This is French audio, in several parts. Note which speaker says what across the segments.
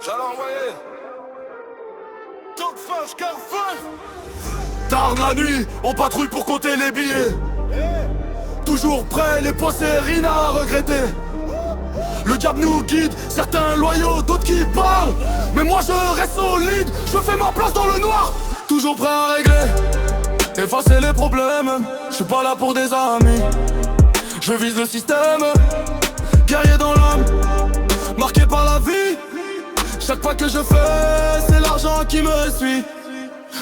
Speaker 1: J'allais envoyer Topfage, Carfage.
Speaker 2: Tard la nuit, on patrouille pour compter les billets. Toujours prêt, les pensées, rien à regretter. Le diable nous guide, certains loyaux, d'autres qui parlent. Mais moi je reste solide, je fais ma place dans le noir. Toujours prêt à régler, effacer les problèmes. Je suis pas là pour des amis, je vise le système. Guerrier dans l'âme, marqué par la vie. Chaque pas que je fais, c'est l'argent qui me suit.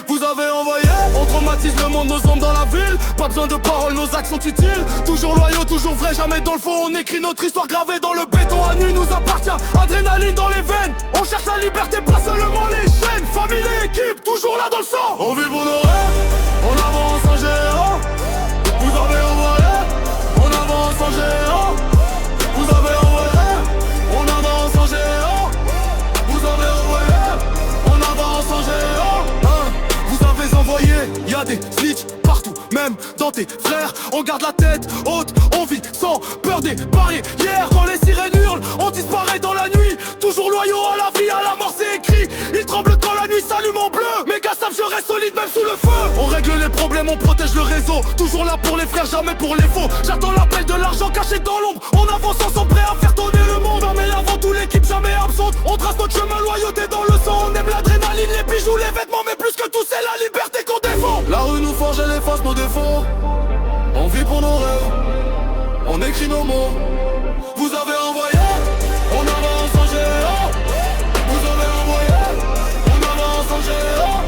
Speaker 2: Vous avez envoyé, on traumatise le monde, nos ombres dans la ville. Pas besoin de paroles, nos actes sont utiles. Toujours loyaux, toujours vrais, jamais dans le faux. On écrit notre histoire gravée dans le béton. À nu nous appartient, adrénaline dans les veines. On cherche la liberté, pas seulement les chaînes. Famille et équipe, toujours là dans le sang. On vit pour nos rêves, on avance en géant. Vous avez envoyé, on avance en géant. Vous avez envoyé, on avance en géant. Vous avez envoyé, on avance en géant. Y'a des snitch partout, même dans tes frères. On garde la tête haute, on vit sans peur des barrières. Quand les sirènes hurlent, on disparaît dans la nuit. Toujours loyaux à la vie, à la mort c'est écrit. Ils tremblent quand la nuit s'allume en bleu. Mes gars savent je reste solide même sous le feu. On règle les problèmes, on protège le réseau. Toujours là pour les frères, jamais pour les faux. J'attends l'appel de l'argent caché dans l'ombre. On avance ensemble, prêt à faire tourner le monde. Mais avant tout l'équipe jamais absente. On trace notre chemin, loyauté dans le sang. On aime l'adrénaline, les bijoux, les vêtements. Mais plus que tout c'est la liberté qu'on défend. La rue nous forge, elle efface nos défauts. On vit pour nos rêves, on écrit nos mots. Vous avez envoyé, on avance en géant. Vous avez envoyé, on avance en géant.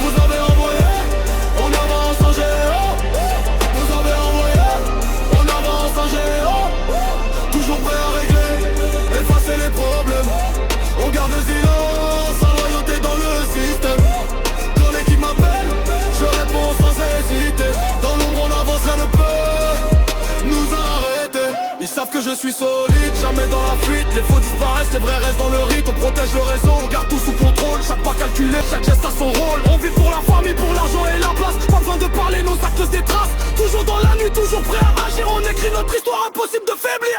Speaker 2: Vous avez envoyé, on avance en géant. Vous avez envoyé, on avance en géant. Toujours prêt à régler, effacer les problèmes. On garde le silence, la loyauté dans le système. Quand l'équipe m'appelle, je réponds sans hésiter. Dans l'ombre on avance, rien ne peut nous arrêter. Ils savent que je suis solide, jamais dans la fuite. Les faux disparaissent, les vrais restent dans le rythme. On protège le réseau, on garde tout sous contrôle. Chaque pas calculé, chaque geste a son rôle. On vit pour la famille, pour l'argent et la place. Pas besoin de parler, nos actes se détracent. Toujours dans la nuit, toujours prêt à agir. On écrit notre histoire, impossible de faiblir.